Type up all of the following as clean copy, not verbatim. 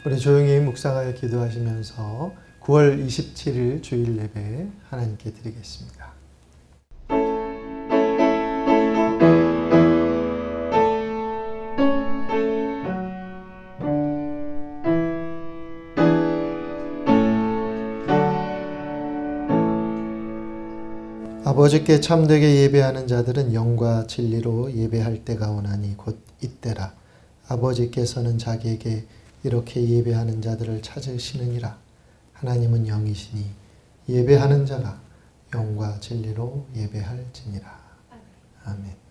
우리 조용히 묵상하여 기도하시면서 9월 27일 주일 예배 하나님께 드리겠습니다. 아버지께 참되게 예배하는 자들은 영과 진리로 예배할 때가 오나니 곧 이때라. 아버지께서는 자기에게 이렇게 예배하는 자들을 찾으시느니라. 하나님은 영이시니 예배하는 자가 영과 진리로 예배할지니라. 아멘.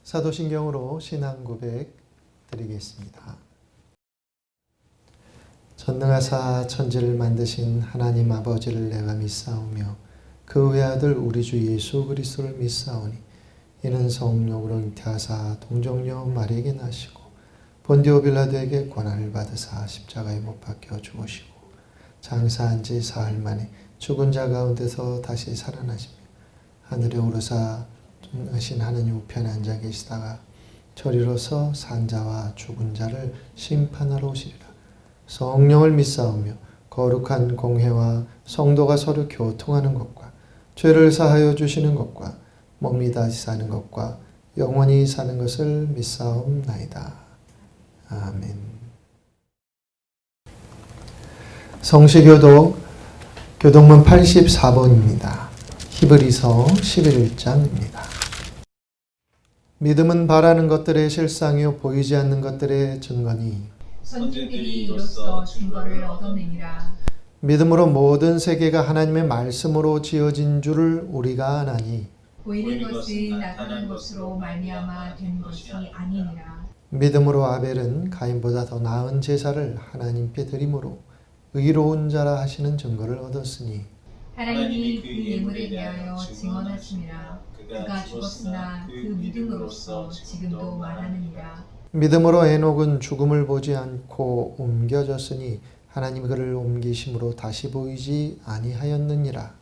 사도신경으로 신앙 고백 드리겠습니다. 전능하사 천지를 만드신 하나님 아버지를 내가 믿사오며 그 외아들 우리 주 예수 그리스도를 믿사오니 이는 성령으로 잉태하사 동정녀 마리에게 나시고 본디오 빌라도에게 고난을 받으사 십자가에 못 박혀 죽으시고 장사한 지 사흘 만에 죽은 자 가운데서 다시 살아나시며 하늘에 오르사 하신 하느님 우편에 앉아 계시다가 저리로서 산 자와 죽은 자를 심판하러 오시리라. 성령을 믿사오며 거룩한 공회와 성도가 서로 교통하는 것과 죄를 사하여 주시는 것과 몸이 다시 사는 것과 영원히 사는 것을 믿사옵나이다. 아멘. 성시교독 교독문 84번입니다. 히브리서 11장입니다. 믿음은 바라는 것들의 실상이요 보이지 않는 것들의 증거니 선진들이 이로써 증거를 얻어내니라. 믿음으로 모든 세계가 하나님의 말씀으로 지어진 줄을 우리가 아나니 보이는 것은 나타난 것으로 말미암아 된 것이 아니니라. 믿음으로 아벨은 가인보다 더 나은 제사를 하나님께 드림으로 의로운 자라 하시는 증거를 얻었으니 하나님이 그 예물에 대하여 증언하심이라. 그가 죽었으나 그 믿음으로써 지금도 말하느니라. 믿음으로 에녹은 죽음을 보지 않고 옮겨졌으니 하나님이 그를 옮기심으로 다시 보이지 아니하였느니라.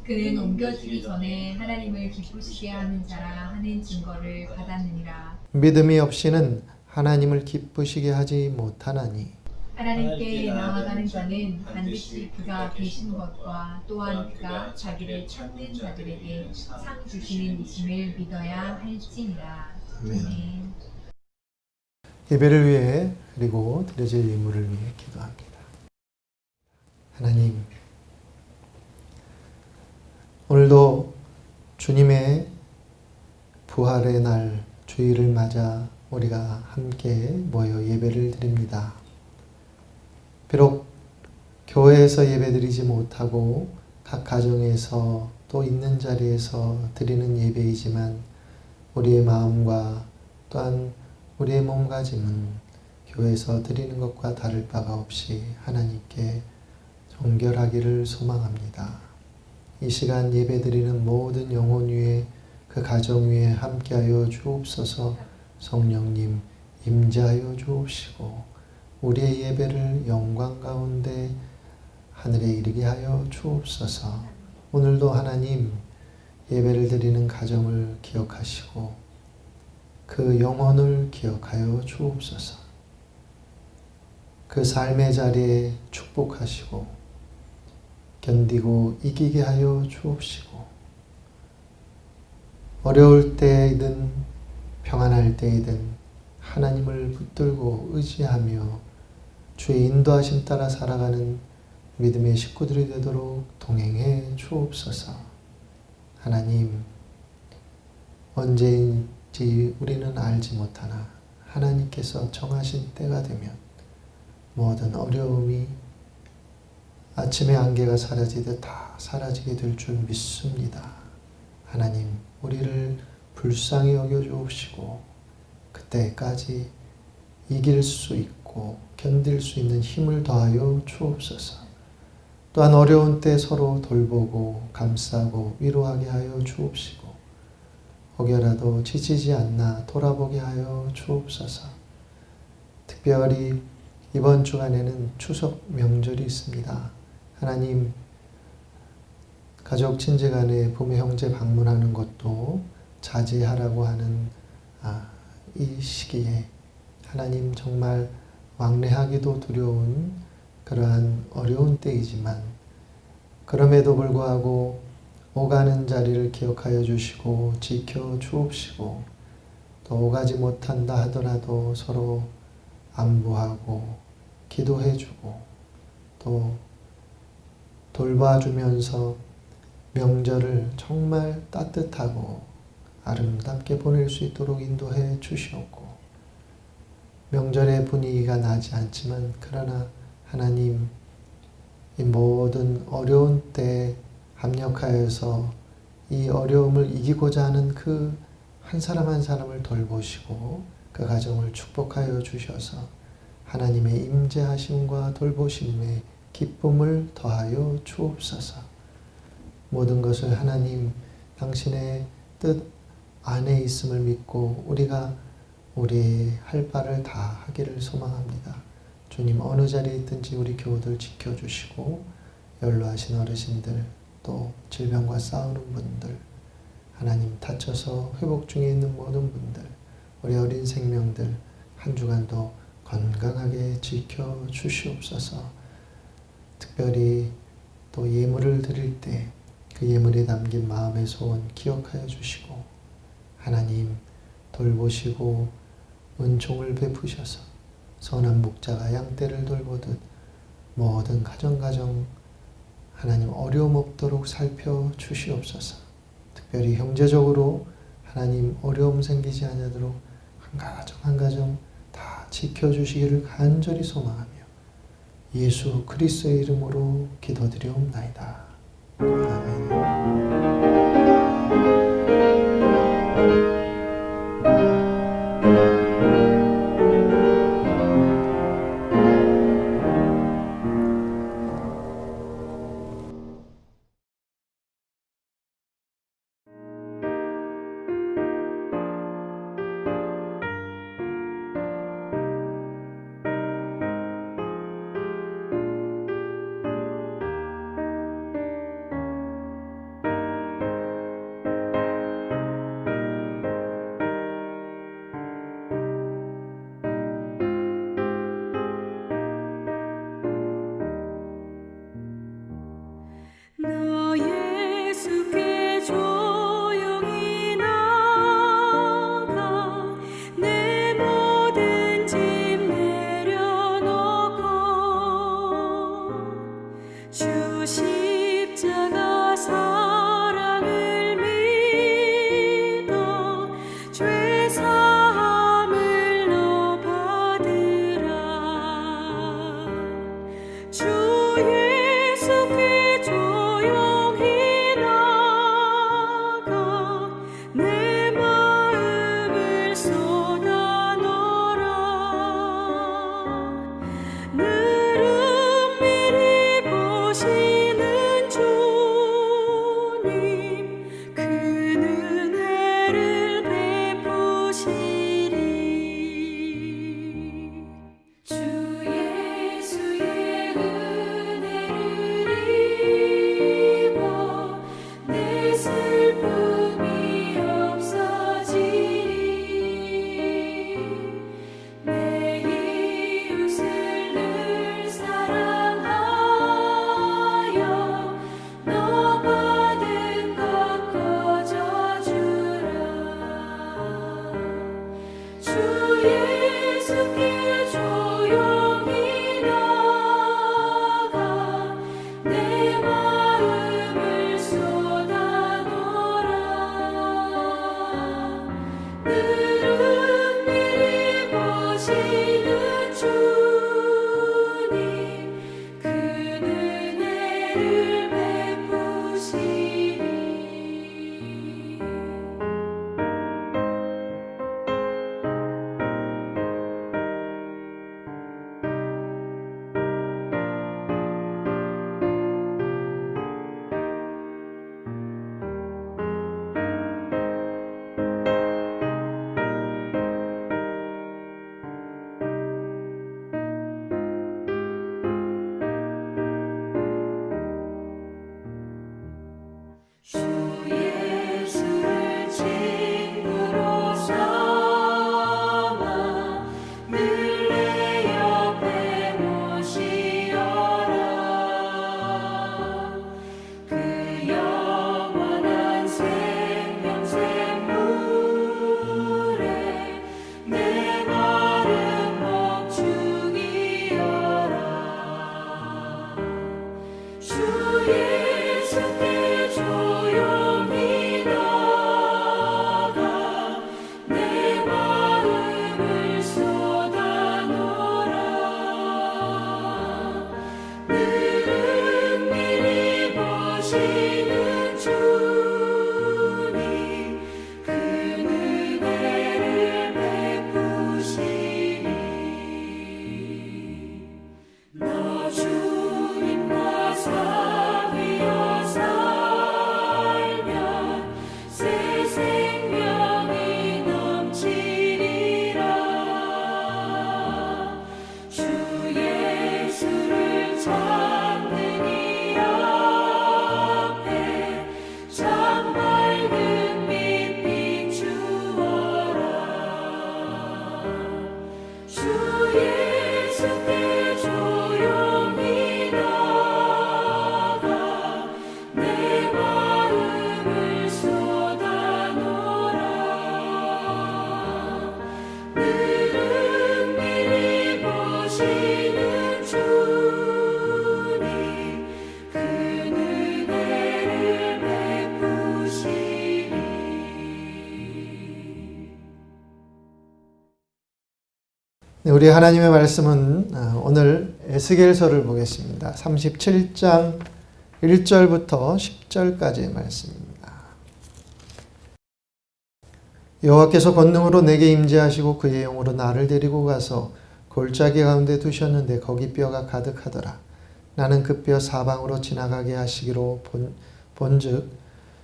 그는 옮겨지기 전에 하나님을 기쁘시게 하는 자라 하는 증거를 받았느니라. 믿음이 없이는 하나님을 기쁘시게 하지 못하나니 하나님께 나아가는 자는 반드시 그가 계신 것과 또한 그가 자기를 찾는 자들에게 상 주시는 이심을 믿어야 할지니라. 아멘. 예배를 위해 그리고 드려질 예물을 위해 기도합니다. 하나님, 오늘도 주님의 부활의 날 주일을 맞아 우리가 함께 모여 예배를 드립니다. 비록 교회에서 예배드리지 못하고 각 가정에서 또 있는 자리에서 드리는 예배이지만 우리의 마음과 또한 우리의 몸가짐은 교회에서 드리는 것과 다를 바가 없이 하나님께 정결하기를 소망합니다. 이 시간 예배드리는 모든 영혼 위에 그 가정 위에 함께하여 주옵소서. 성령님 임재하여 주옵시고 우리의 예배를 영광 가운데 하늘에 이르게 하여 주옵소서. 오늘도 하나님 예배를 드리는 가정을 기억하시고 그 영혼을 기억하여 주옵소서. 그 삶의 자리에 축복하시고 견디고 이기게 하여 주옵시고 어려울 때이든 평안할 때이든 하나님을 붙들고 의지하며 주의 인도하심 따라 살아가는 믿음의 식구들이 되도록 동행해 주옵소서. 하나님, 언제인지 우리는 알지 못하나 하나님께서 정하신 때가 되면 모든 어려움이 아침의 안개가 사라지듯 다 사라지게 될 줄 믿습니다. 하나님, 우리를 불쌍히 여겨 주옵시고 그때까지 이길 수 있고 견딜 수 있는 힘을 더하여 주옵소서. 또한 어려운 때 서로 돌보고 감싸고 위로하게 하여 주옵시고 혹여라도 지치지 않나 돌아보게 하여 주옵소서. 특별히 이번 주간에는 추석 명절이 있습니다. 하나님, 가족 친지 간에 부모 형제 방문하는 것도 자제하라고 하는 이 시기에 하나님 정말 왕래하기도 두려운 그러한 어려운 때이지만 그럼에도 불구하고 오가는 자리를 기억하여 주시고 지켜 주옵시고 또 오가지 못한다 하더라도 서로 안부하고 기도해 주고 또 돌봐주면서 명절을 정말 따뜻하고 아름답게 보낼 수 있도록 인도해 주시옵고 명절의 분위기가 나지 않지만 그러나 하나님 이 모든 어려운 때에 합력하여서 이 어려움을 이기고자 하는 그 한 사람 한 사람을 돌보시고 그 가정을 축복하여 주셔서 하나님의 임재하심과 돌보심의 기쁨을 더하여 주옵소서. 모든 것을 하나님 당신의 뜻 안에 있음을 믿고 우리가 우리의 할 바를 다 하기를 소망합니다. 주님 어느 자리에 있든지 우리 교우들 지켜주시고 연로하신 어르신들 또 질병과 싸우는 분들 하나님 다쳐서 회복 중에 있는 모든 분들 우리 어린 생명들 한 주간도 건강하게 지켜주시옵소서. 특별히 또 예물을 드릴 때 그 예물에 담긴 마음의 소원 기억하여 주시고 하나님 돌보시고 은총을 베푸셔서 선한 목자가 양떼를 돌보듯 모든 가정 하나님 어려움 없도록 살펴주시옵소서. 특별히 형제적으로 하나님 어려움 생기지 않도록 한 가정 다 지켜주시기를 간절히 소망하며 예수 그리스도의 이름으로 기도드리옵나이다. 아멘. 네, 우리 하나님의 말씀은 오늘 에스겔서를 보겠습니다. 37장 1절부터 10절까지의 말씀입니다. 여호와께서 권능으로 내게 임재하시고 그의 영으로 나를 데리고 가서 골짜기 가운데 두셨는데 거기 뼈가 가득하더라. 나는 그 뼈 사방으로 지나가게 하시기로 본즉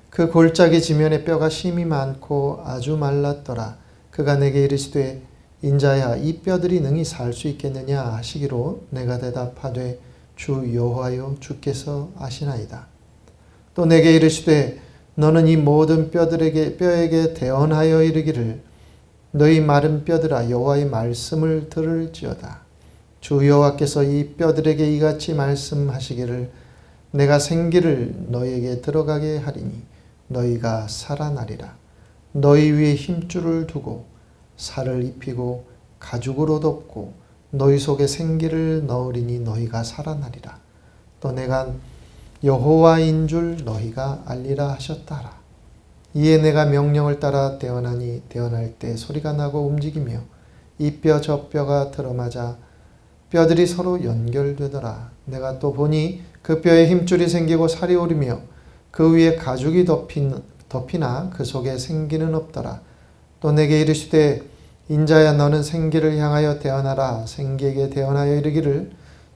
그 골짜기 지면에 뼈가 심이 많고 아주 말랐더라. 그가 내게 이르시되 인자야 이 뼈들이 능히 살 수 있겠느냐 하시기로 내가 대답하되 주 여호와여 주께서 아시나이다. 또 내게 이르시되 너는 이 모든 뼈에게 대언하여 이르기를 너희 마른 뼈들아 여호와의 말씀을 들을지어다. 주 여호와께서 이 뼈들에게 이같이 말씀하시기를 내가 생기를 너희에게 들어가게 하리니 너희가 살아나리라. 너희 위에 힘줄을 두고 살을 입히고 가죽으로 덮고 너희 속에 생기를 넣으리니 너희가 살아나리라. 또 내가 여호와인 줄 너희가 알리라 하셨다라. 이에 내가 명령을 따라 대언하니 대언할 때 소리가 나고 움직이며 이 뼈 저 뼈가 들어맞아 뼈들이 서로 연결되더라. 내가 또 보니 그 뼈에 힘줄이 생기고 살이 오르며 그 위에 가죽이 덮이나 그 속에 생기는 없더라. 또 내게 이르시되 인자야 너는 생기를 향하여 대언하라. 생기에게 대언하여 이르기를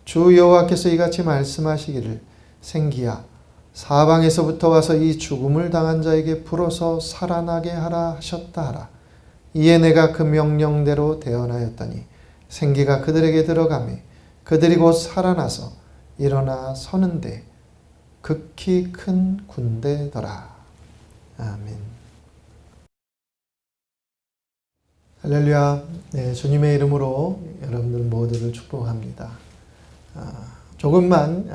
주 여호와께서 이같이 말씀하시기를 생기야 사방에서부터 와서 이 죽음을 당한 자에게 불어서 살아나게 하라 하셨다 하라. 이에 내가 그 명령대로 대언하였더니 생기가 그들에게 들어가매 그들이 곧 살아나서 일어나 서는데 극히 큰 군대더라. 아멘. 할렐루야. 네, 주님의 이름으로 여러분들 모두를 축복합니다. 조금만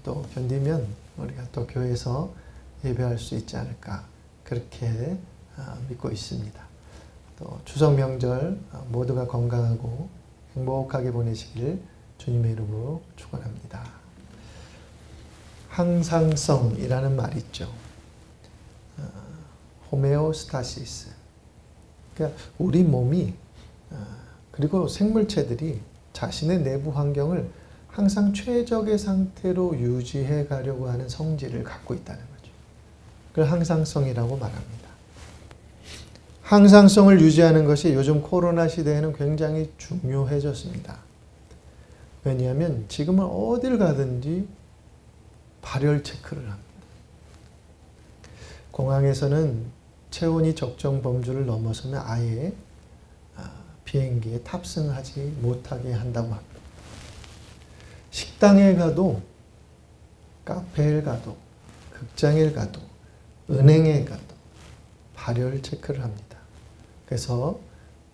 또 견디면 우리가 또 교회에서 예배할 수 있지 않을까 그렇게 믿고 있습니다. 또 추석 명절 모두가 건강하고 행복하게 보내시길 주님의 이름으로 축원합니다. 항상성이라는 말이 있죠. 호메오스타시스. 그러니까 우리 몸이 그리고 생물체들이 자신의 내부 환경을 항상 최적의 상태로 유지해 가려고 하는 성질을 갖고 있다는 거죠. 그걸 항상성이라고 말합니다. 항상성을 유지하는 것이 요즘 코로나 시대에는 굉장히 중요해졌습니다. 왜냐하면 지금은 어딜 가든지 발열 체크를 합니다. 공항에서는 체온이 적정 범주를 넘어서면 아예 비행기에 탑승하지 못하게 한다고 합니다. 식당에 가도, 카페에 가도, 극장에 가도, 은행에 가도 발열 체크를 합니다. 그래서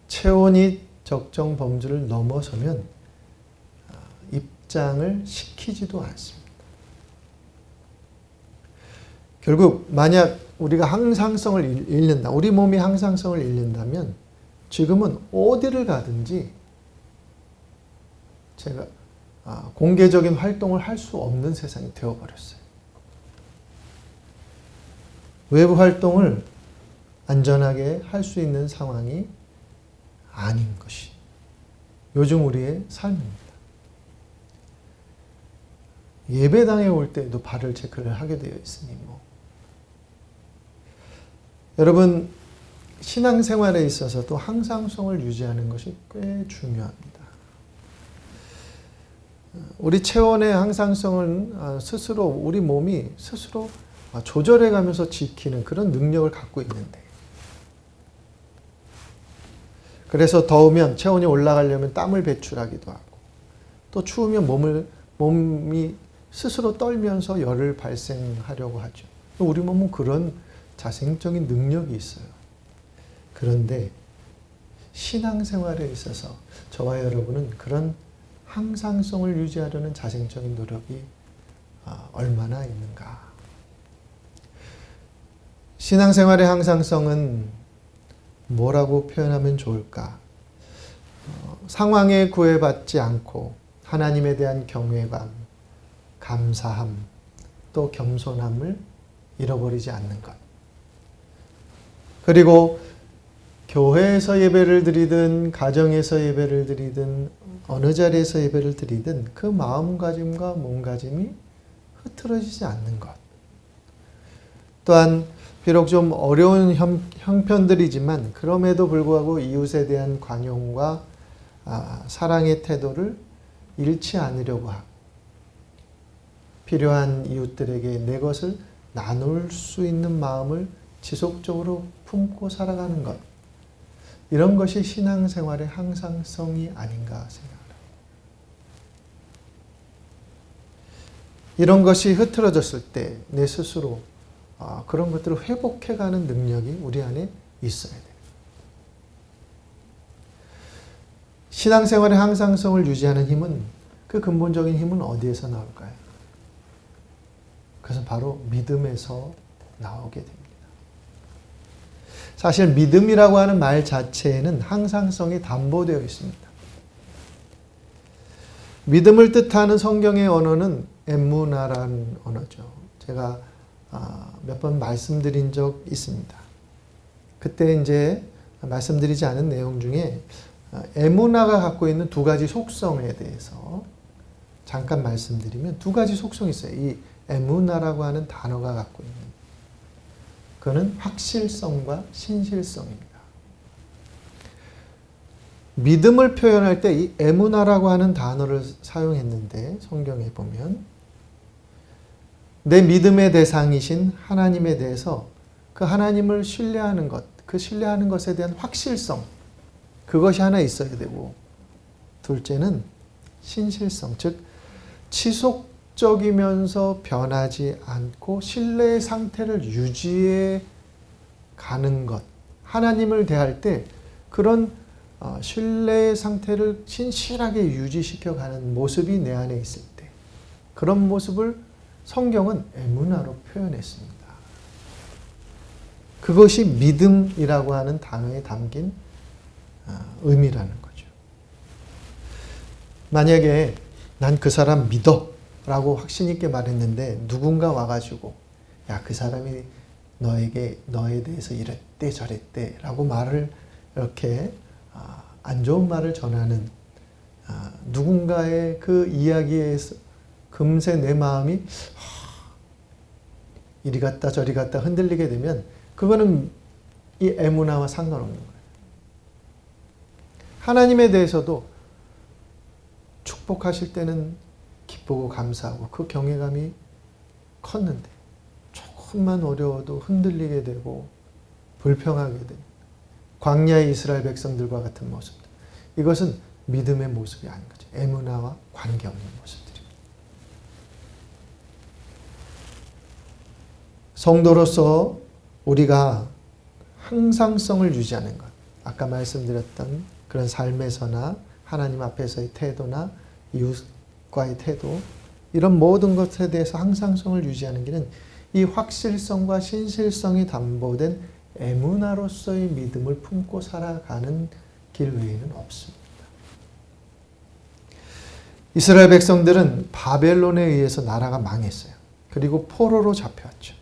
체온이 적정 범주를 넘어서면 입장을 시키지도 않습니다. 결국 만약 우리가 항상성을 잃는다, 우리 몸이 항상성을 잃는다면 지금은 어디를 가든지 제가 공개적인 활동을 할 수 없는 세상이 되어버렸어요. 외부 활동을 안전하게 할 수 있는 상황이 아닌 것이 요즘 우리의 삶입니다. 예배당에 올 때도 발열 체크를 하게 되어 있으니 여러분 신앙생활에 있어서도 항상성을 유지하는 것이 꽤 중요합니다. 우리 체온의 항상성은 스스로 우리 몸이 스스로 조절해 가면서 지키는 그런 능력을 갖고 있는데 그래서 더우면 체온이 올라가려면 땀을 배출하기도 하고 또 추우면 몸이 스스로 떨면서 열을 발생하려고 하죠. 우리 몸은 그런 자생적인 능력이 있어요. 그런데 신앙생활에 있어서 저와 여러분은 그런 항상성을 유지하려는 자생적인 노력이 얼마나 있는가. 신앙생활의 항상성은 뭐라고 표현하면 좋을까? 상황에 구애받지 않고 하나님에 대한 경외감, 감사함, 또 겸손함을 잃어버리지 않는 것. 그리고 교회에서 예배를 드리든 가정에서 예배를 드리든 어느 자리에서 예배를 드리든 그 마음가짐과 몸가짐이 흐트러지지 않는 것. 또한 비록 좀 어려운 형편들이지만 그럼에도 불구하고 이웃에 대한 관용과 사랑의 태도를 잃지 않으려고 하고 필요한 이웃들에게 내 것을 나눌 수 있는 마음을 지속적으로 품고 살아가는 것. 이런 것이 신앙생활의 항상성이 아닌가 생각합니다. 이런 것이 흐트러졌을 때 내 스스로 그런 것들을 회복해가는 능력이 우리 안에 있어야 돼요. 신앙생활의 항상성을 유지하는 힘은 그 근본적인 힘은 어디에서 나올까요? 그것은 바로 믿음에서 나오게 됩니다. 사실 믿음이라고 하는 말 자체에는 항상성이 담보되어 있습니다. 믿음을 뜻하는 성경의 언어는 에무나라는 언어죠. 제가 몇 번 말씀드린 적 있습니다. 그때 이제 말씀드리지 않은 내용 중에 에무나가 갖고 있는 두 가지 속성에 대해서 잠깐 말씀드리면 두 가지 속성이 있어요. 이 에무나라고 하는 단어가 갖고 있는 그거는 확실성과 신실성입니다. 믿음을 표현할 때 이 에무나라고 하는 단어를 사용했는데 성경에 보면 내 믿음의 대상이신 하나님에 대해서 그 하나님을 신뢰하는 것, 그 신뢰하는 것에 대한 확실성, 그것이 하나 있어야 되고 둘째는 신실성, 즉 지속적이면서 변하지 않고 신뢰의 상태를 유지해 가는 것. 하나님을 대할 때 그런 신뢰의 상태를 신실하게 유지시켜 가는 모습이 내 안에 있을 때 그런 모습을 성경은 에무나로 표현했습니다. 그것이 믿음이라고 하는 단어에 담긴 의미라는 거죠. 만약에 난 그 사람 믿어 라고 확신 있게 말했는데 누군가 와가지고 야, 그 사람이 너에 대해서 이랬대 저랬대 라고 말을 이렇게 안 좋은 말을 전하는 누군가의 그 이야기에서 금세 내 마음이 이리 갔다 저리 갔다 흔들리게 되면 그거는 이 에무나와 상관없는 거예요. 하나님에 대해서도 축복하실 때는 기쁘고 감사하고 그 경외감이 컸는데 조금만 어려워도 흔들리게 되고 불평하게 되는 광야의 이스라엘 백성들과 같은 모습들. 이것은 믿음의 모습이 아닌 거죠. 에무나와 관계없는 모습들입니다. 성도로서 우리가 항상성을 유지하는 것. 아까 말씀드렸던 그런 삶에서나 하나님 앞에서의 태도나 이웃과의 태도 이런 모든 것에 대해서 항상성을 유지하는 길은 이 확실성과 신실성이 담보된 에무나로서의 믿음을 품고 살아가는 길 외에는 없습니다. 이스라엘 백성들은 바벨론에 의해서 나라가 망했어요. 그리고 포로로 잡혀왔죠.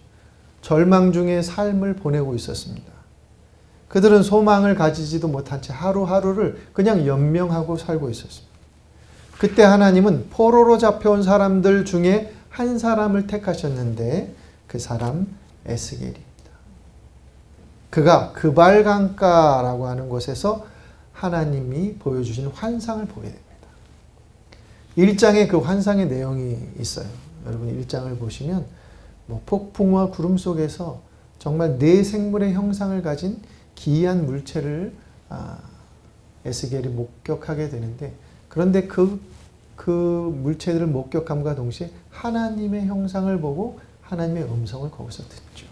절망 중에 삶을 보내고 있었습니다. 그들은 소망을 가지지도 못한 채 하루하루를 그냥 연명하고 살고 있었습니다. 그때 하나님은 포로로 잡혀온 사람들 중에 한 사람을 택하셨는데 그 사람 에스겔입니다. 그가 그발강가라고 하는 곳에서 하나님이 보여주신 환상을 보게 됩니다. 1장에 그 환상의 내용이 있어요. 여러분 1장을 보시면 폭풍과 구름 속에서 정말 네 생물의 형상을 가진 기이한 물체를 에스겔이 목격하게 되는데 그런데 그 물체들을 목격함과 동시에 하나님의 형상을 보고 하나님의 음성을 거기서 듣죠.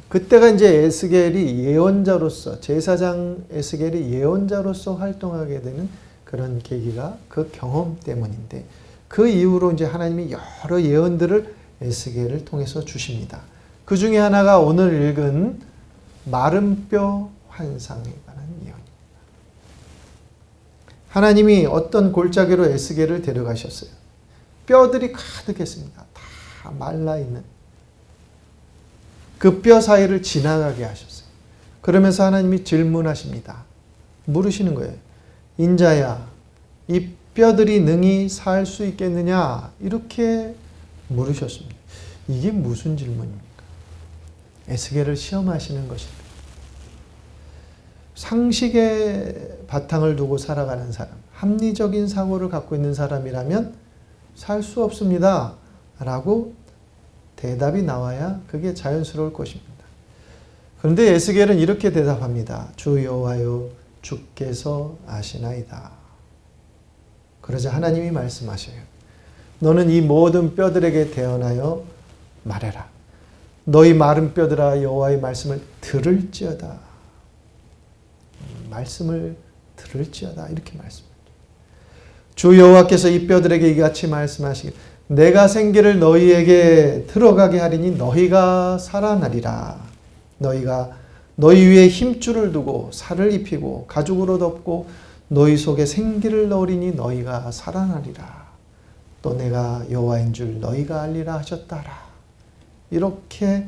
그때가 이제 에스겔이 예언자로서 제사장 에스겔이 예언자로서 활동하게 되는 그런 계기가 그 경험 때문인데 그 이후로 이제 하나님이 여러 예언들을 에스겔을 통해서 주십니다. 그 중에 하나가 오늘 읽은 마른 뼈 환상에 관한 예언입니다. 하나님이 어떤 골짜기로 에스겔을 데려가셨어요. 뼈들이 가득했습니다. 다 말라있는 그 뼈 사이를 지나가게 하셨어요. 그러면서 하나님이 질문하십니다. 물으시는 거예요. 인자야, 이 뼈들이 능히 살 수 있겠느냐? 이렇게 물으셨습니다. 이게 무슨 질문입니까? 에스겔을 시험하시는 것입니다. 상식의 바탕을 두고 살아가는 사람, 합리적인 사고를 갖고 있는 사람이라면 살 수 없습니다. 라고 대답이 나와야 그게 자연스러울 것입니다. 그런데 에스겔은 이렇게 대답합니다. 주 여호와여, 주께서 아시나이다. 그러자 하나님이 말씀하셔요. 너는 이 모든 뼈들에게 대언하여 말해라. 너희 마른 뼈들아 여호와의 말씀을 들을지어다. 말씀을 들을지어다. 이렇게 말씀합니다. 주 여호와께서 이 뼈들에게 이같이 말씀하시길 내가 생기를 너희에게 들어가게 하리니 너희가 살아나리라. 너희가 너희 위에 힘줄을 두고 살을 입히고 가죽으로 덮고 너희 속에 생기를 넣으리니 너희가 살아나리라. 또 내가 여호와인 줄 너희가 알리라 하셨다라. 이렇게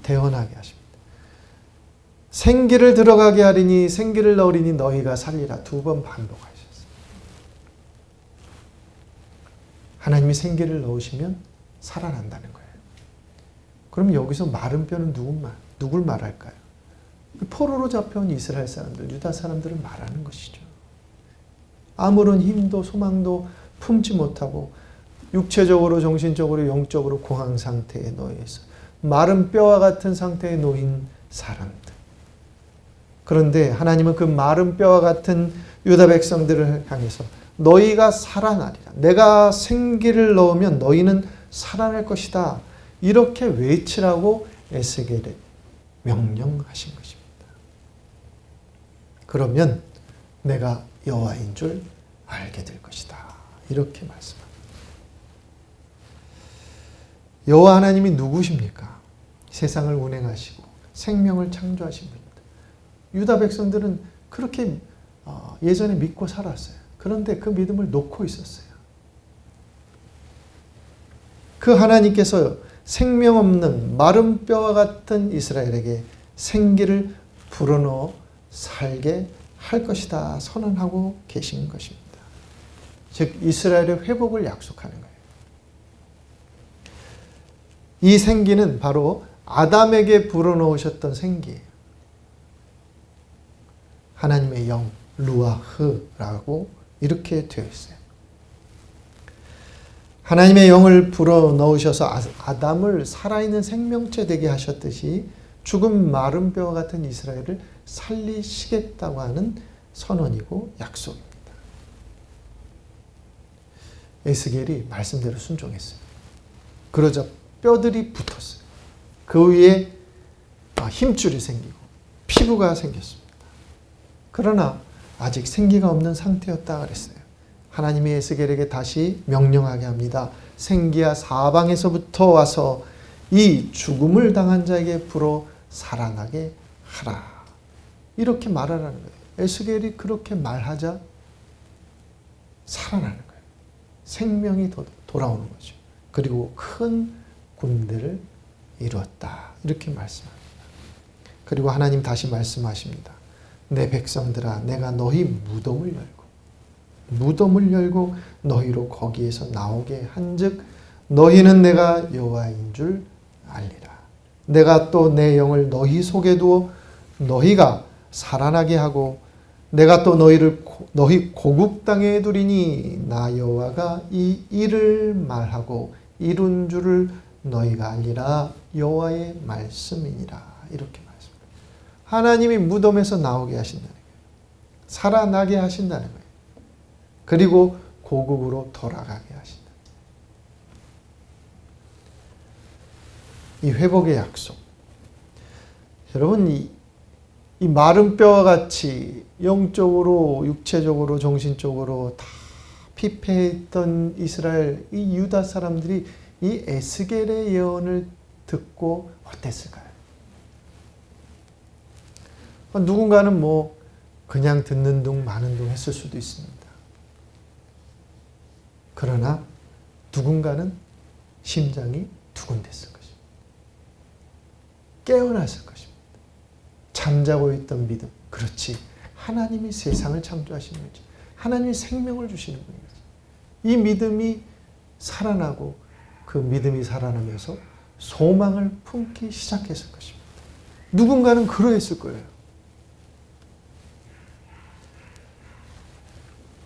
대언하게 하십니다. 생기를 들어가게 하리니 생기를 넣으리니 너희가 살리라. 2번 반복하셨어요. 하나님이 생기를 넣으시면 살아난다는 거예요. 그럼 여기서 마른 뼈는 누굴 말할까요? 포로로 잡혀온 이스라엘 사람들, 유다 사람들을 말하는 것이죠. 아무런 힘도 소망도 품지 못하고 육체적으로 정신적으로 영적으로 공황 상태에 놓여서 마른 뼈와 같은 상태에 놓인 사람들. 그런데 하나님은 그 마른 뼈와 같은 유다 백성들을 향해서 너희가 살아나리라. 내가 생기를 넣으면 너희는 살아날 것이다. 이렇게 외치라고 에스겔에 명령하신 것입니다. 그러면 내가 여호와인 줄 알게 될 것이다. 이렇게 말씀합니다. 여호와 하나님이 누구십니까? 세상을 운행하시고 생명을 창조하신 분입니다. 유다 백성들은 그렇게 예전에 믿고 살았어요. 그런데 그 믿음을 놓고 있었어요. 그 하나님께서 생명 없는 마른 뼈와 같은 이스라엘에게 생기를 불어넣어 살게 할 것이다 선언하고 계신 것입니다. 즉 이스라엘의 회복을 약속하는 거예요. 이 생기는 바로 아담에게 불어넣으셨던 생기예요. 하나님의 영, 루아흐라고 이렇게 되어 있어요. 하나님의 영을 불어넣으셔서 아담을 살아있는 생명체 되게 하셨듯이 죽은 마른 뼈와 같은 이스라엘을 살리시겠다고 하는 선언이고 약속입니다. 에스겔이 말씀대로 순종했어요. 그러자 뼈들이 붙었어요. 그 위에 힘줄이 생기고 피부가 생겼습니다. 그러나 아직 생기가 없는 상태였다 그랬어요. 하나님이 에스겔에게 다시 명령하게 합니다. 생기야 사방에서부터 와서 이 죽음을 당한 자에게 불어 살아나게 하라. 이렇게 말하라는 거예요. 에스겔이 그렇게 말하자 살아나는 거예요. 생명이 돌아오는 거죠. 그리고 큰 군대를 이루었다. 이렇게 말씀합니다. 그리고 하나님 다시 말씀하십니다. 내 백성들아 내가 너희 무덤을 열고 너희로 거기에서 나오게 한즉 너희는 내가 여호와인 줄 알리라. 내가 또 내 영을 너희 속에 두어 너희가 살아나게 하고 내가 또 너희 고국 땅에 두리니 나 여호와가 이 일을 말하고 이룬 줄을 너희가 알리라. 여호와의 말씀이니라. 이렇게 말씀합니다. 하나님이 무덤에서 나오게 하신다는 거예요. 살아나게 하신다는 거예요. 그리고 고국으로 돌아가게 하신다. 이 회복의 약속. 여러분 이 마른 뼈와 같이 영적으로 육체적으로 정신적으로 다 피폐했던 이스라엘 이 유다 사람들이 이 에스겔의 예언을 듣고 어땠을까요? 누군가는 그냥 듣는 둥 마는 둥 했을 수도 있습니다. 그러나 누군가는 심장이 두근댔을 것입니다. 깨어났을 것입니다. 잠자고 있던 믿음. 그렇지. 하나님이 세상을 창조하시는 거지. 하나님이 생명을 주시는 분이지. 이 믿음이 살아나고 그 믿음이 살아나면서 소망을 품기 시작했을 것입니다. 누군가는 그러했을 거예요.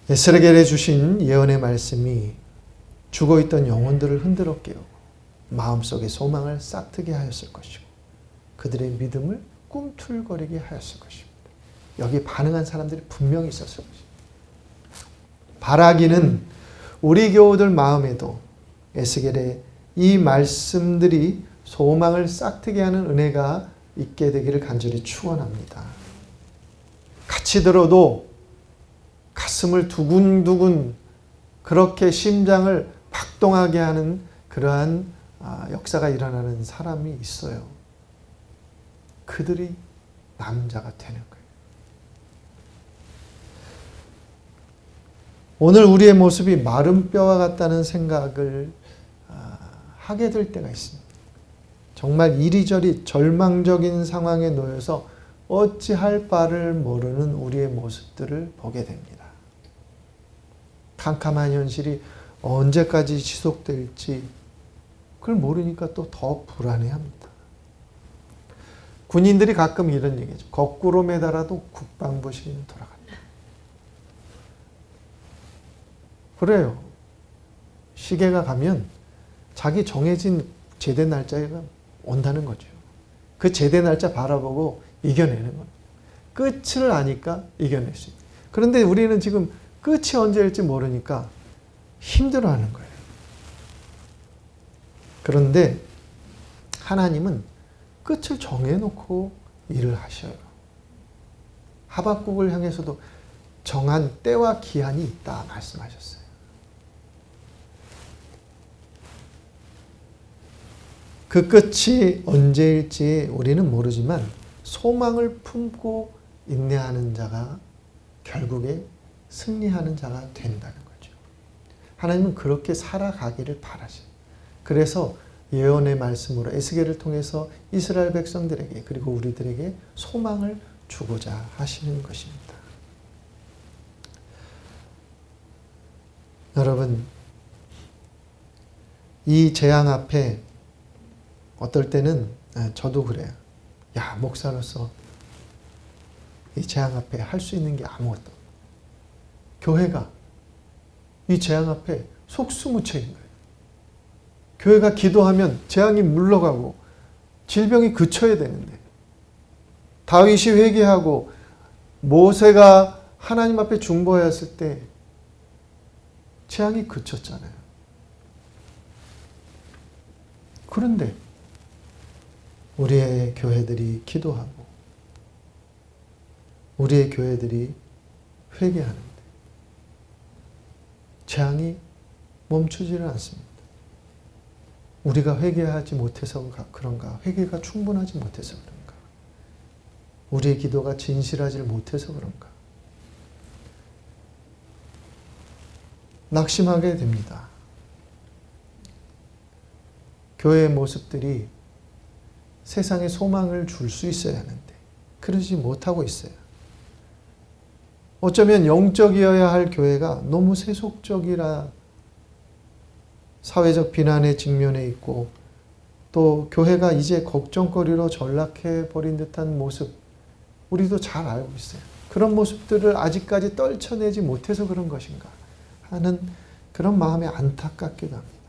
에스겔에 주신 예언의 말씀이 죽어있던 영혼들을 흔들어 깨우고 마음속에 소망을 싹트게 하였을 것이고 그들의 믿음을 꿈틀거리게 하였을 것입니다. 여기 반응한 사람들이 분명히 있었을 것입니다. 바라기는 우리 교우들 마음에도 에스겔의 이 말씀들이 소망을 싹트게 하는 은혜가 있게 되기를 간절히 축원합니다. 같이 들어도 가슴을 두근두근 그렇게 심장을 박동하게 하는 그러한 역사가 일어나는 사람이 있어요. 그들이 남자가 되는 거예요. 오늘 우리의 모습이 마른 뼈와 같다는 생각을 하게 될 때가 있습니다. 정말 이리저리 절망적인 상황에 놓여서 어찌할 바를 모르는 우리의 모습들을 보게 됩니다. 캄캄한 현실이 언제까지 지속될지 그걸 모르니까 또 더 불안해합니다. 군인들이 가끔 이런 얘기죠. 거꾸로 매달아도 국방부시는 돌아간다. 그래요. 시계가 가면 자기 정해진 제대 날짜가 온다는 거죠. 그 제대 날짜 바라보고 이겨내는 겁니다. 끝을 아니까 이겨낼 수 있다. 그런데 우리는 지금 끝이 언제일지 모르니까 힘들어하는 거예요. 그런데 하나님은 끝을 정해놓고 일을 하셔요. 하박국을 향해서도 정한 때와 기한이 있다 말씀하셨어요. 그 끝이 언제일지 우리는 모르지만 소망을 품고 인내하는 자가 결국에 승리하는 자가 된다는 거죠. 하나님은 그렇게 살아가기를 바라셔요. 그래서 예언의 말씀으로 에스겔을 통해서 이스라엘 백성들에게 그리고 우리들에게 소망을 주고자 하시는 것입니다. 여러분, 이 재앙 앞에 어떨 때는 저도 그래요. 야, 목사로서 이 재앙 앞에 할 수 있는 게 아무것도 없어요. 교회가 이 재앙 앞에 속수무책인 거예요. 교회가 기도하면 재앙이 물러가고 질병이 그쳐야 되는데 다윗이 회개하고 모세가 하나님 앞에 중보하였을 때 재앙이 그쳤잖아요. 그런데 우리의 교회들이 기도하고 우리의 교회들이 회개하는데 재앙이 멈추지는 않습니다. 우리가 회개하지 못해서 그런가? 회개가 충분하지 못해서 그런가? 우리의 기도가 진실하지 못해서 그런가? 낙심하게 됩니다. 교회의 모습들이 세상에 소망을 줄 수 있어야 하는데 그러지 못하고 있어요. 어쩌면 영적이어야 할 교회가 너무 세속적이라 사회적 비난에 직면해 있고 또 교회가 이제 걱정거리로 전락해 버린 듯한 모습 우리도 잘 알고 있어요. 그런 모습들을 아직까지 떨쳐내지 못해서 그런 것인가 하는 그런 마음에 안타깝기도 합니다.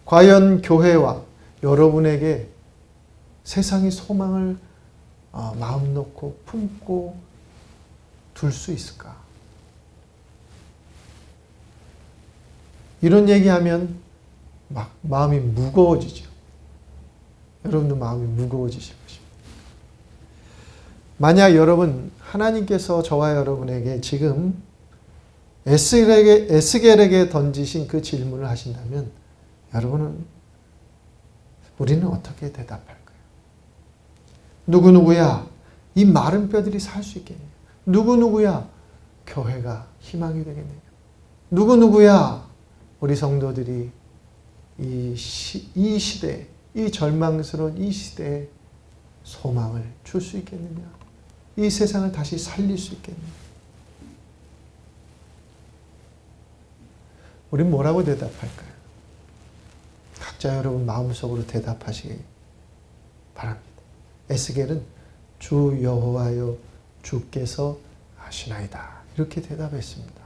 과연 교회와 여러분에게 세상의 소망을 마음 놓고 품고 둘 수 있을까? 이런 얘기하면 막 마음이 무거워지죠. 여러분도 마음이 무거워지실 것입니다. 만약 여러분 하나님께서 저와 여러분에게 지금 에스겔에게 던지신 그 질문을 하신다면 여러분은 우리는 어떻게 대답할까요? 누구누구야 이 마른 뼈들이 살 수 있겠냐? 누구누구야 교회가 희망이 되겠느냐? 누구누구야 우리 성도들이 이 시대, 이 절망스러운 이 시대에 소망을 줄 수 있겠느냐? 이 세상을 다시 살릴 수 있겠느냐? 우린 뭐라고 대답할까요? 각자 여러분 마음속으로 대답하시기 바랍니다. 에스겔은 주 여호와여 주께서 하시나이다. 이렇게 대답했습니다.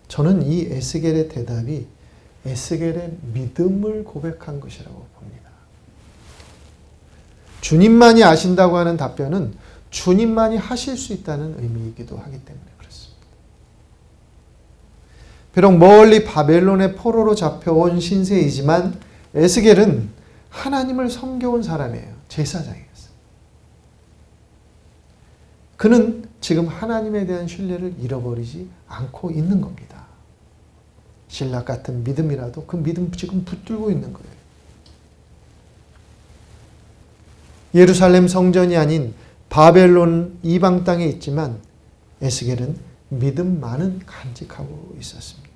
저는 이 에스겔의 대답이 에스겔의 믿음을 고백한 것이라고 봅니다. 주님만이 아신다고 하는 답변은 주님만이 하실 수 있다는 의미이기도 하기 때문에 그렇습니다. 비록 멀리 바벨론의 포로로 잡혀온 신세이지만 에스겔은 하나님을 섬겨온 사람이에요. 제사장이었어요. 그는 지금 하나님에 대한 신뢰를 잃어버리지 않고 있는 겁니다. 신락 같은 믿음이라도 그 믿음 지금 붙들고 있는 거예요. 예루살렘 성전이 아닌 바벨론 이방 땅에 있지만 에스겔은 믿음만은 간직하고 있었습니다.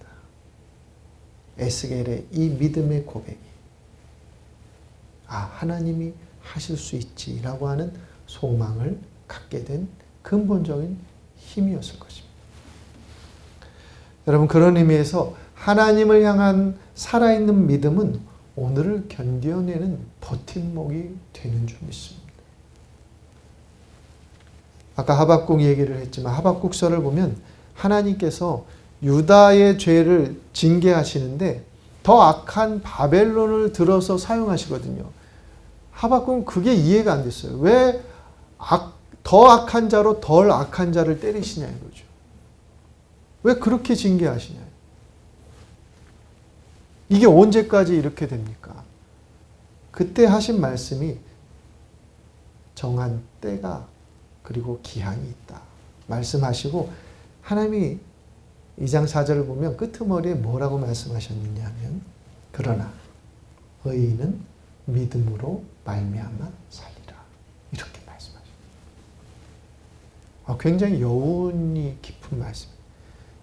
에스겔의 이 믿음의 고백이 하나님이 하실 수 있지라고 하는 소망을 갖게 된 근본적인 힘이었을 것입니다. 여러분, 그런 의미에서 하나님을 향한 살아있는 믿음은 오늘을 견뎌내는 버팀목이 되는 줄 믿습니다. 아까 하박국 얘기를 했지만 하박국서를 보면 하나님께서 유다의 죄를 징계하시는데 더 악한 바벨론을 들어서 사용하시거든요. 하박국은 그게 이해가 안 됐어요. 왜 더 악한 자로 덜 악한 자를 때리시냐 이거죠. 왜 그렇게 징계하시냐. 이게 언제까지 이렇게 됩니까? 그때 하신 말씀이 정한 때가 그리고 기한이 있다 말씀하시고, 하나님이 2장 4절을 보면 끄트머리에 뭐라고 말씀하셨느냐 하면 그러나 의인은 믿음으로 말미암아 살리라 이렇게 말씀하십니다. 굉장히 여운이 깊은 말씀입니다.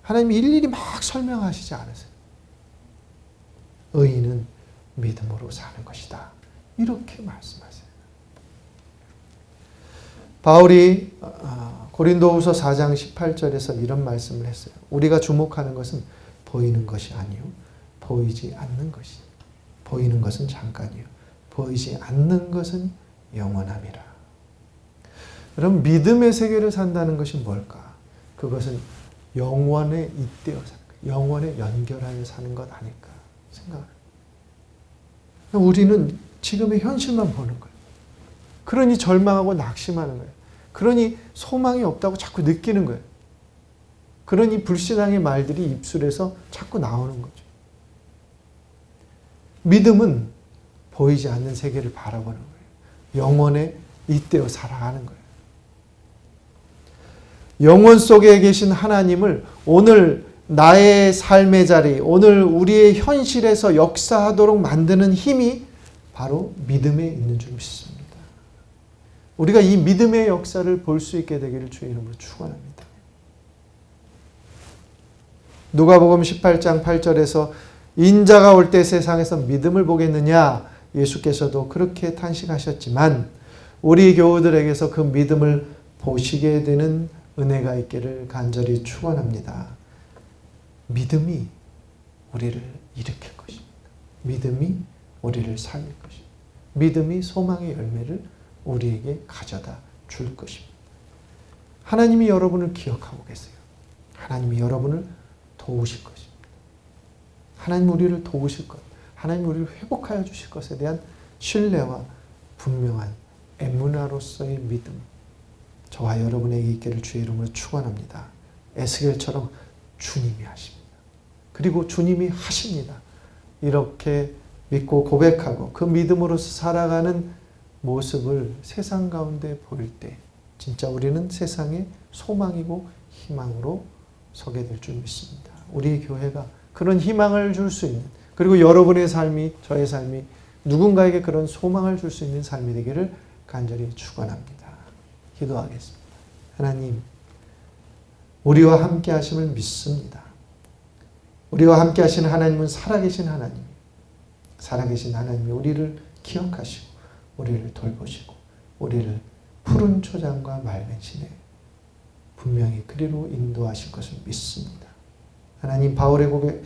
하나님이 일일이 막 설명하시지 않으세요. 의인은 믿음으로 사는 것이다 이렇게 말씀하세요. 바울이 고린도후서 4장 18절에서 이런 말씀을 했어요. 우리가 주목하는 것은 보이는 것이 아니요 보이지 않는 것이. 보이는 것은 잠깐이요 보이지 않는 것은 영원함이라. 여러분, 믿음의 세계를 산다는 것이 뭘까? 그것은 영원에 잇대어 사는 것, 영원에 연결하여 사는 것 아닐까 생각합니다. 우리는 지금의 현실만 보는 거예요. 그러니 절망하고 낙심하는 거예요. 그러니 소망이 없다고 자꾸 느끼는 거예요. 그러니 불신앙의 말들이 입술에서 자꾸 나오는 거죠. 믿음은 보이지 않는 세계를 바라보는 거예요. 영원에 잇대어 살아가는 거예요. 영원 속에 계신 하나님을 오늘 나의 삶의 자리, 오늘 우리의 현실에서 역사하도록 만드는 힘이 바로 믿음에 있는 줄 믿습니다. 우리가 이 믿음의 역사를 볼 수 있게 되기를 주의 이름으로 축원합니다. 누가복음 18장 8절에서 인자가 올 때 세상에서 믿음을 보겠느냐, 예수께서도 그렇게 탄식하셨지만 우리 교우들에게서 그 믿음을 보시게 되는 은혜가 있기를 간절히 축원합니다. 믿음이 우리를 일으킬 것입니다. 믿음이 우리를 살릴 것입니다. 믿음이 소망의 열매를 우리에게 가져다 줄 것입니다. 하나님이 여러분을 기억하고 계세요. 하나님이 여러분을 도우실 것입니다. 하나님 우리를 도우실 것, 하나님 우리를 회복하여 주실 것에 대한 신뢰와 분명한 에무나로서의 믿음, 저와 여러분에게 있기를 주의 이름으로 축원합니다. 에스겔처럼 주님이 하십니다. 그리고 주님이 하십니다. 이렇게 믿고 고백하고 그 믿음으로서 살아가는 모습을 세상 가운데 보일 때 진짜 우리는 세상의 소망이고 희망으로 서게 될 줄 믿습니다. 우리 교회가 그런 희망을 줄 수 있는, 그리고 여러분의 삶이, 저의 삶이 누군가에게 그런 소망을 줄 수 있는 삶이 되기를 간절히 축원합니다. 기도하겠습니다. 하나님, 우리와 함께 하심을 믿습니다. 우리와 함께 하시는 하나님은 살아계신 하나님, 살아계신 하나님이 우리를 기억하시고 우리를 돌보시고 우리를 푸른 초장과 맑은 시내 분명히 그리로 인도하실 것을 믿습니다. 하나님 바울의 고백,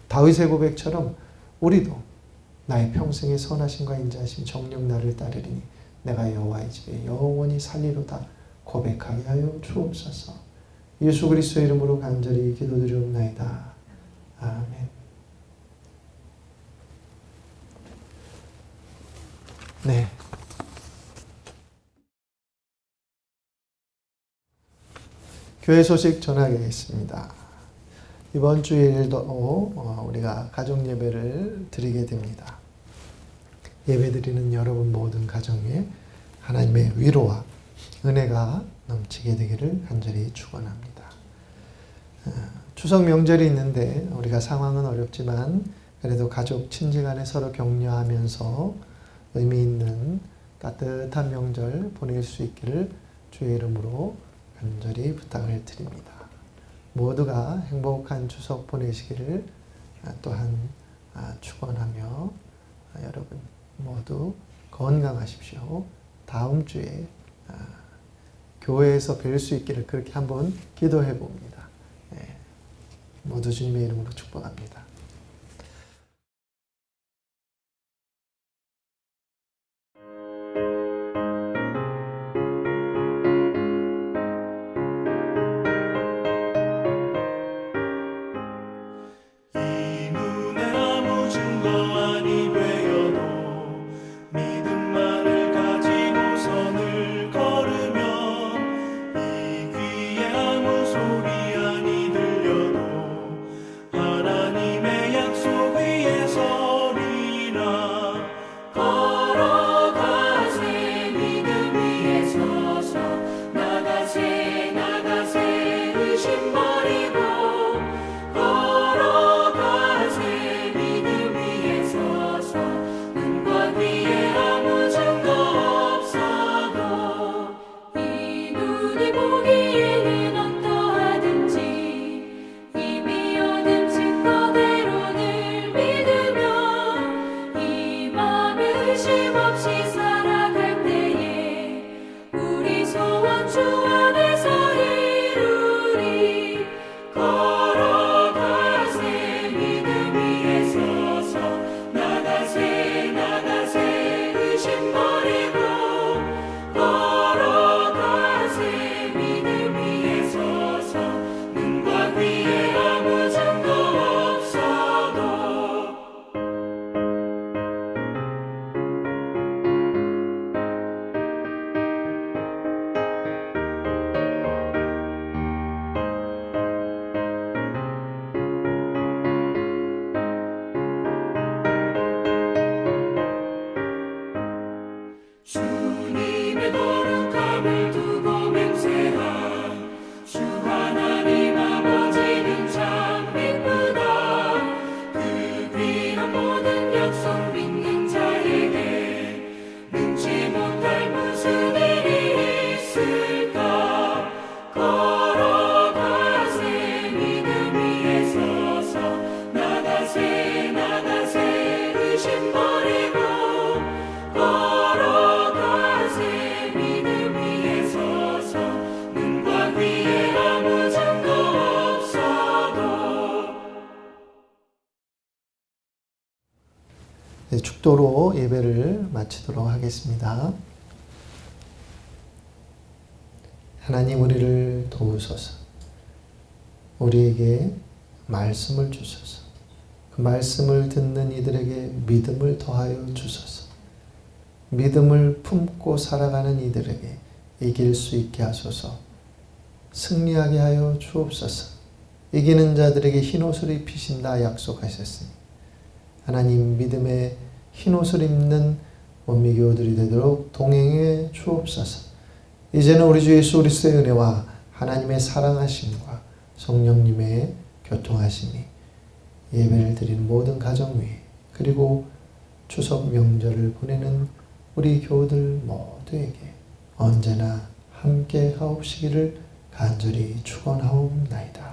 다윗의 고백처럼 우리도 나의 평생의 선하심과 인자하심 정녕 나를 따르리니 내가 여호와의 집에 영원히 살리로다 고백하게 하여 주옵소서. 예수 그리스도의 이름으로 간절히 기도드리옵나이다. 아멘. 네. 교회 소식 전하겠습니다. 이번 주일도 우리가 가정 예배를 드리게 됩니다. 예배 드리는 여러분 모든 가정에 하나님의 위로와 은혜가 넘치게 되기를 간절히 축원합니다. 추석 명절이 있는데 우리가 상황은 어렵지만 그래도 가족 친지 간에 서로 격려하면서 의미 있는 따뜻한 명절 보낼 수 있기를 주의 이름으로 간절히 부탁을 드립니다. 모두가 행복한 추석 보내시기를 또한 축원하며 여러분 모두 건강하십시오. 다음 주에 교회에서 뵐 수 있기를 그렇게 한번 기도해 봅니다. 네. 모두 주님의 이름으로 축복합니다. 축도로 예배를 마치도록 하겠습니다. 하나님 우리를 도우소서. 우리에게 말씀을 주소서. 그 말씀을 듣는 이들에게 믿음을 더하여 주소서. 믿음을 품고 살아가는 이들에게 이길 수 있게 하소서. 승리하게 하여 주옵소서. 이기는 자들에게 흰옷을 입히신다 약속하셨으니 하나님 믿음의 흰옷을 입는 원미교우들이 되도록 동행해 주옵소서. 이제는 우리 주 예수 그리스도의 은혜와 하나님의 사랑하심과 성령님의 교통하심이 예배를 드리는 모든 가정 위에 그리고 추석 명절을 보내는 우리 교우들 모두에게 언제나 함께 하옵시기를 간절히 축원하옵나이다.